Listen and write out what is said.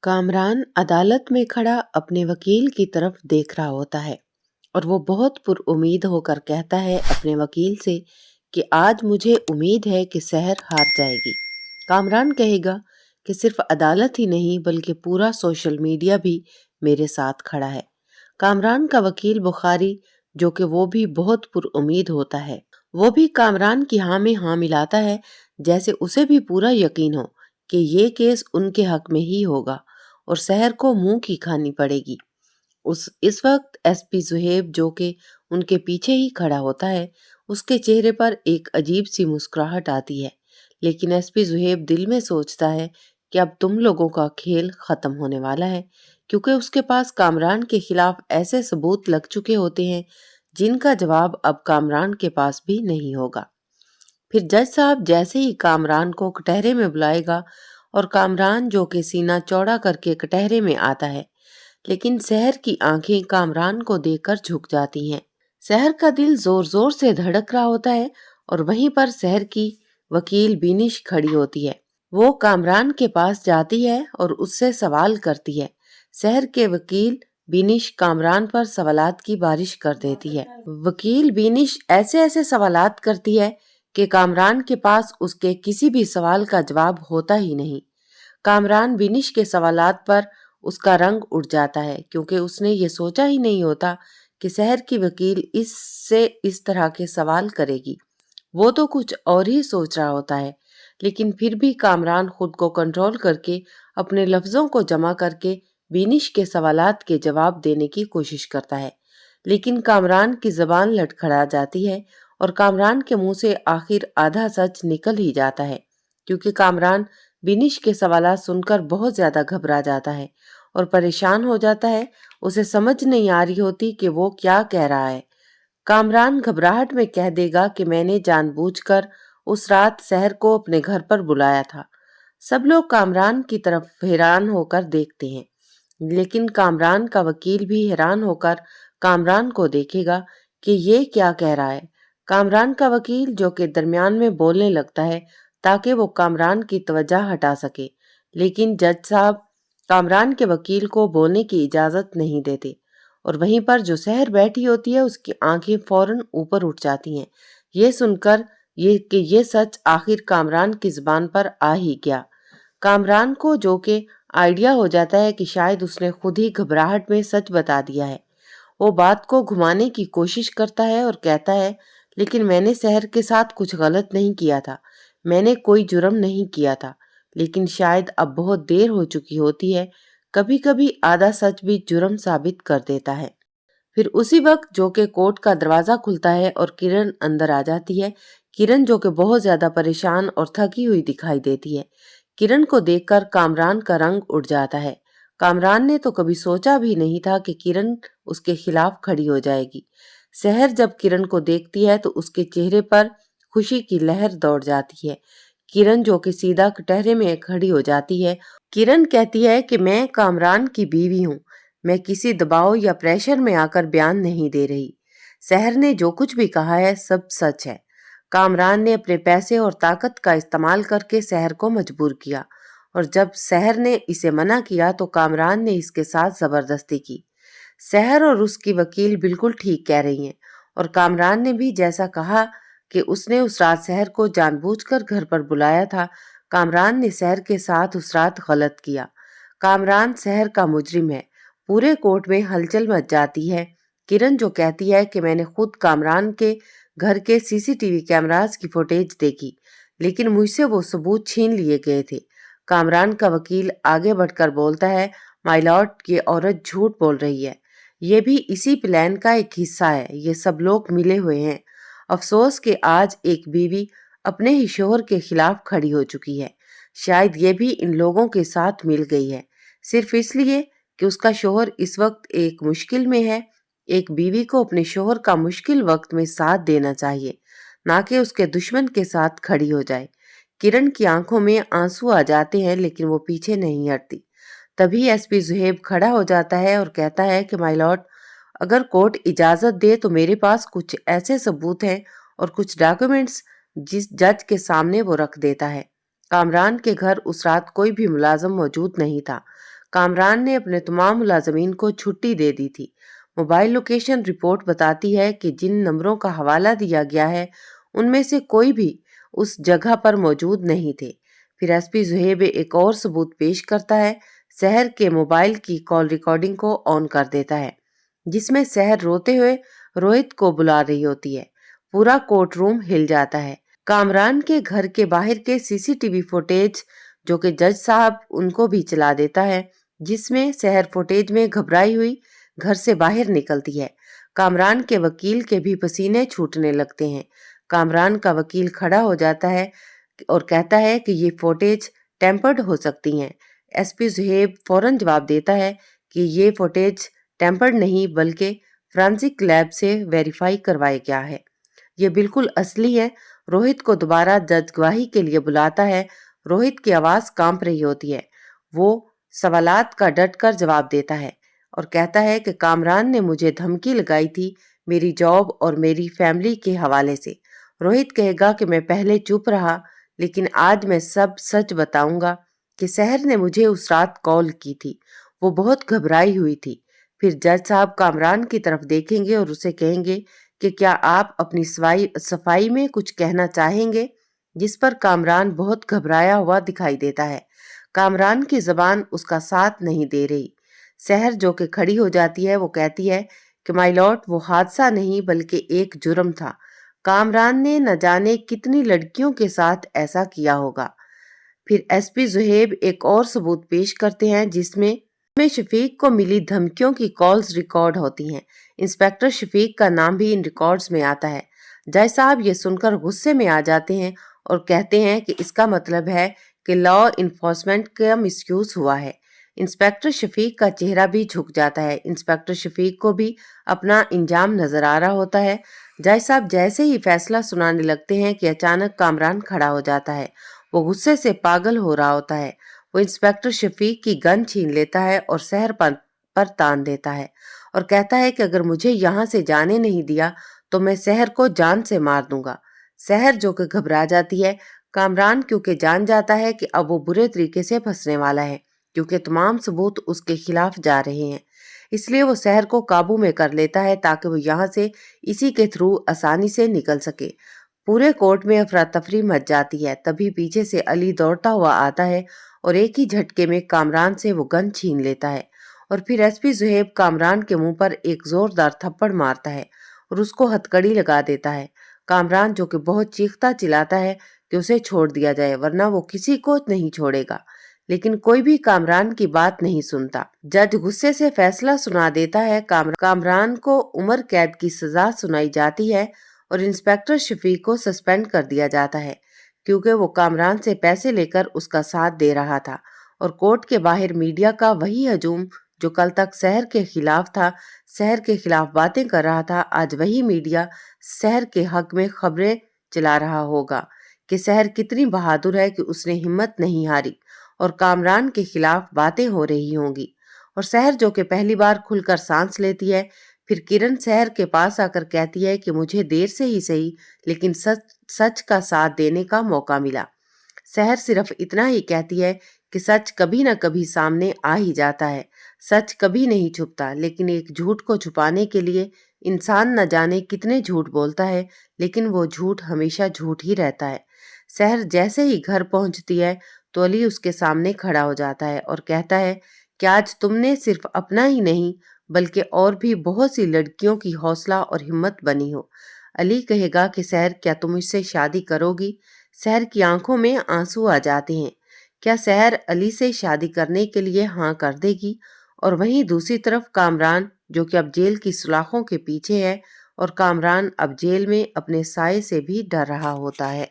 कामरान अदालत में खड़ा अपने वकील की तरफ देख रहा होता है और वो बहुत पुरउम्मीद होकर कहता है अपने वकील से कि आज मुझे उम्मीद है कि सहर हार जाएगी। कामरान कहेगा कि सिर्फ अदालत ही नहीं बल्कि पूरा सोशल मीडिया भी मेरे साथ खड़ा है। कामरान का वकील बुखारी, जो कि वो भी बहुत पुरउम्मीद होता है, वो भी कामरान की हाँ में हाँ मिलाता है, जैसे उसे भी पूरा यकीन हो कि ये केस उनके हक में ही होगा और सहर को मुंह की खानी पड़ेगी। इस वक्त एसपी जुहेब, जो कि उनके पीछे ही खड़ा होता है, उसके चेहरे पर एक अजीब सी मुस्कुराहट आती है। लेकिन एसपी जुहेब दिल में सोचता है कि अब तुम लोगों का खेल खत्म होने वाला है, क्योंकि उसके पास कामरान के खिलाफ ऐसे सबूत लग चुके होते हैं जिनका जवाब अब कामरान के पास भी नहीं होगा। फिर जज साहब जैसे ही कामरान को कटहरे में बुलाएगा और कामरान, जो कि सीना चौड़ा करके कटहरे में आता है, लेकिन सहर की आंखें कामरान को देखकर झुक जाती हैं। सहर का दिल जोर जोर से धड़क रहा होता है और वहीं पर सहर की वकील बिनिश खड़ी होती है। वो कामरान के पास जाती है और उससे सवाल करती है। सहर के वकील बिनिश कामरान पर सवालात की बारिश कर देती है। वकील बिनिश ऐसे ऐसे सवालात करती है कि कामरान के पास उसके किसी भी सवाल का जवाब होता ही नहीं। कामरान बिनिश के सवालात पर उसका रंग उड़ जाता है, क्योंकि उसने ये सोचा ही नहीं होता कि सहर की वकील इससे इस तरह के सवाल करेगी। वो तो कुछ और ही सोच रहा होता है, लेकिन फिर भी कामरान खुद को कंट्रोल करके अपने लफ्जों को जमा करके बिनिश के सवालात के जवाब देने की कोशिश करता है। लेकिन कामरान की जबान लड़खड़ा जाती है और कामरान के मुंह से आखिर आधा सच निकल ही जाता है, क्योंकि कामरान बिनिश के सवालात सुनकर बहुत ज्यादा घबरा जाता है और परेशान हो जाता है। उसे समझ नहीं आ रही होती कि वो क्या कह रहा है। कामरान घबराहट में कह देगा कि मैंने जानबूझकर उस रात सहर को अपने घर पर बुलाया था। सब लोग कामरान की तरफ हैरान होकर देखते हैं, लेकिन कामरान का वकील भी हैरान होकर कामरान को देखेगा कि ये क्या कह रहा है। कामरान का वकील, जो कि दरमियान में बोलने लगता है ताकि वो कामरान की तवज्जो हटा सके, लेकिन जज साहब कामरान के वकील को बोलने की इजाजत नहीं देते और वहीं पर जो सहर बैठी होती है उसकी आंखें फौरन ऊपर उठ जाती हैं, ये सुनकर ये सच आखिर कामरान की जुबान पर आ ही गया। कामरान को, जो कि आइडिया हो जाता है कि शायद उसने खुद ही घबराहट में सच बता दिया है, वो बात को घुमाने की कोशिश करता है और कहता है, लेकिन मैंने सहर के साथ कुछ गलत नहीं किया था, मैंने कोई जुर्म नहीं किया था। लेकिन शायद अब बहुत देर हो चुकी होती है, कभी कभी आधा सच भी जुर्म साबित कर देता है। फिर उसी वक्त, जो कि कोर्ट का दरवाजा खुलता है और किरण अंदर आ जाती है। किरण, जो कि बहुत ज्यादा परेशान और थकी हुई दिखाई देती है। किरण को देखकर कामरान का रंग उड़ जाता है। कामरान ने तो कभी सोचा भी नहीं था कि किरण उसके खिलाफ खड़ी हो जाएगी। सहर जब किरण को देखती है तो उसके चेहरे पर खुशी की लहर दौड़ जाती है। किरण, जो कि सीधा कटहरे में खड़ी हो जाती है। किरण कहती है कि मैं कामरान की बीवी हूँ, मैं किसी दबाव या प्रेशर में आकर बयान नहीं दे रही। सहर ने जो कुछ भी कहा है सब सच है। कामरान ने अपने पैसे और ताकत का इस्तेमाल करके सहर को मजबूर किया और जब सहर ने इसे मना किया तो कामरान ने इसके साथ जबरदस्ती की। सहर और उसकी वकील बिल्कुल ठीक कह रही हैं और कामरान ने भी जैसा कहा कि उसने उस रात सहर को जानबूझकर घर पर बुलाया था। कामरान ने सहर के साथ उस रात गलत किया। कामरान सहर का मुजरिम है। पूरे कोर्ट में हलचल मच जाती है। किरण, जो कहती है कि मैंने खुद कामरान के घर के सीसीटीवी कैमरास की फुटेज देखी, लेकिन मुझसे वो सबूत छीन लिए गए थे। कामरान का वकील आगे बढ़कर बोलता है, माय लॉर्ड, ये औरत झूठ बोल रही है, ये भी इसी प्लान का एक हिस्सा है, ये सब लोग मिले हुए हैं। अफसोस कि आज एक बीवी अपने ही शोहर के खिलाफ खड़ी हो चुकी है। शायद ये भी इन लोगों के साथ मिल गई है, सिर्फ इसलिए कि उसका शोहर इस वक्त एक मुश्किल में है। एक बीवी को अपने शोहर का मुश्किल वक्त में साथ देना चाहिए, ना कि उसके दुश्मन के साथ खड़ी हो जाए। किरण की आंखों में आंसू आ जाते हैं, लेकिन वो पीछे नहीं हटती। तभी एसपी जुहेब खड़ा हो जाता है और कहता है कि माय लॉर्ड, अगर कोर्ट इजाजत दे तो मेरे पास कुछ ऐसे सबूत हैं और कुछ डॉक्यूमेंट्स जिस जज के सामने वो रख देता है। कामरान के घर उस रात कोई भी मुलाजम मौजूद नहीं था। کامران نے اپنے تمام ملازمین کو چھٹی دے دی تھی۔ موبائل لوکیشن رپورٹ بتاتی ہے کہ جن نمبروں کا حوالہ دیا گیا ہے ان میں سے کوئی بھی اس جگہ پر موجود نہیں تھے۔ پھر ایس پی زہیب ایک اور ثبوت پیش کرتا ہے۔ سحر کے موبائل کی کال ریکارڈنگ کو آن کر دیتا ہے جس میں سحر روتے ہوئے روہت کو بلا رہی ہوتی ہے۔ پورا کورٹ روم ہل جاتا ہے۔ کامران کے گھر کے باہر کے سی سی ٹی وی فوٹیج جو کہ جج صاحب ان کو بھی چلا دیتا ہے، جس میں سحر فوٹیج میں گھبرائی ہوئی گھر سے باہر نکلتی ہے۔ کامران کے وکیل کے بھی پسینے چھوٹنے لگتے ہیں۔ کامران کا وکیل کھڑا ہو جاتا ہے اور کہتا ہے کہ یہ فوٹیج ٹیمپرڈ ہو سکتی ہیں۔ ایس پی زہیب فوراً جواب دیتا ہے کہ یہ فوٹیج ٹیمپرڈ نہیں بلکہ فرانسک لیب سے ویریفائی کروایا گیا ہے، یہ بالکل اصلی ہے۔ روہت کو دوبارہ جج گواہی کے لیے بلاتا ہے۔ روہت کی آواز کانپ رہی ہوتی ہے۔ وہ سوالات کا ڈٹ کر جواب دیتا ہے اور کہتا ہے کہ کامران نے مجھے دھمکی لگائی تھی میری جاب اور میری فیملی کے حوالے سے۔ روہت کہے گا کہ میں پہلے چپ رہا لیکن آج میں سب سچ بتاؤں گا کہ سحر نے مجھے اس رات کال کی تھی، وہ بہت گھبرائی ہوئی تھی۔ پھر جج صاحب کامران کی طرف دیکھیں گے اور اسے کہیں گے کہ کیا آپ اپنی صفائی میں کچھ کہنا چاہیں گے، جس پر کامران بہت گھبرایا ہوا دکھائی دیتا ہے۔ کامران کی زبان اس کا ساتھ نہیں دے رہی۔ سحر جو کہ کھڑی ہو جاتی ہے وہ کہتی ہے کہ مائی لارڈ وہ حادثہ نہیں بلکہ ایک جرم تھا، کامران نے نہ جانے کتنی لڑکیوں کے ساتھ ایسا کیا ہوگا۔ پھر ایس پی زہیب ایک اور ثبوت پیش کرتے ہیں جس میں شفیق کو ملی دھمکیوں کی کالز ریکارڈ ہوتی ہیں۔ انسپیکٹر شفیق کا نام بھی ان ریکارڈز میں آتا ہے۔ جج صاحب یہ سن کر غصے میں آ جاتے ہیں اور کہتے ہیں کہ اس کا مطلب ہے کہ لا انفورسمنٹ کا مس یوز ہوا ہے۔ انسپیکٹر شفیق کا چہرہ بھی جھک جاتا ہے۔ انسپیکٹر شفیق کو بھی اپنا انجام نظر آ رہا ہوتا ہے۔ جج صاحب جیسے ہی فیصلہ سنانے لگتے ہیں کہ اچانک کامران کھڑا ہو جاتا ہے۔ وہ غصے سے پاگل ہو رہا ہوتا ہے۔ وہ انسپیکٹر شفیق کی گن چھین لیتا ہے اور سحر پر تان دیتا ہے اور کہتا ہے کہ اگر مجھے یہاں سے جانے نہیں دیا تو میں سحر کو جان سے مار دوں گا۔ سحر جو کہ گھبرا جاتی ہے۔ کامران کیونکہ جان جاتا ہے کہ اب وہ برے طریقے سے پھنسنے والا ہے کیونکہ تمام ثبوت اس کے خلاف جا رہے ہیں، اس لیے وہ سحر کو قابو میں کر لیتا ہے تاکہ وہ یہاں سے اسی کے تھرو آسانی سے نکل سکے۔ پورے کورٹ میں افراتفری مچ جاتی ہے۔ تبھی پیچھے سے علی دوڑتا ہوا آتا ہے اور ایک ہی جھٹکے میں کامران سے وہ گن چھین لیتا ہے اور پھر ایس پی زہیب کامران کے منہ پر ایک زوردار تھپڑ مارتا ہے اور اس کو ہتکڑی لگا دیتا ہے۔ کامران جو کہ بہت چیختا چلاتا ہے کہ اسے چھوڑ دیا جائے ورنہ وہ کسی کو نہیں چھوڑے گا، لیکن کوئی بھی کامران کی بات نہیں سنتا۔ جج غصے سے فیصلہ سنا دیتا ہے۔ کامران کو عمر قید کی سزا سنائی جاتی ہے اور انسپیکٹر شفیق کو سسپینڈ کر دیا جاتا ہے کیونکہ وہ کامران سے پیسے لے کر اس کا ساتھ دے رہا تھا، اور کورٹ کے باہر میڈیا کا وہی ہجوم جو کل تک سحر کے خلاف تھا، سحر کے خلاف باتیں کر رہا تھا، آج وہی میڈیا سحر کے حق میں خبریں چلا رہا ہوگا کہ سحر کتنی بہادر ہے کہ اس نے ہمت نہیں ہاری، اور کامران کے خلاف باتیں ہو رہی ہوں گی، اور سحر جو کہ پہلی بار کھل کر سانس لیتی ہے۔ پھر کرن سحر کے پاس آ کر کہتی ہے کہ مجھے دیر سے ہی صحیح لیکن سچ کا ساتھ دینے کا موقع ملا۔ سحر صرف اتنا ہی کہتی ہے کہ سچ کبھی نہ کبھی سامنے آ ہی جاتا ہے، سچ کبھی نہیں چھپتا، لیکن ایک جھوٹ کو چھپانے کے لیے انسان نہ جانے کتنے جھوٹ بولتا ہے لیکن وہ جھوٹ ہمیشہ جھوٹ ہی رہتا ہے۔ سحر جیسے ہی گھر پہنچتی ہے تو علی اس کے سامنے کھڑا ہو جاتا ہے اور کہتا ہے کہ آج تم نے صرف اپنا ہی نہیں بلکہ اور بھی بہت سی لڑکیوں کی حوصلہ اور ہمت بنی ہو۔ علی کہے گا کہ سحر کیا تم اس سے شادی کرو گی؟ سحر کی آنکھوں میں آنسو آ جاتے ہیں۔ کیا سحر علی سے شادی کرنے کے لیے ہاں کر دے گی؟ اور وہیں دوسری طرف کامران جو کہ اب جیل کی سلاخوں کے پیچھے ہے، اور کامران اب جیل میں اپنے سائے سے بھی ڈر رہا ہوتا ہے۔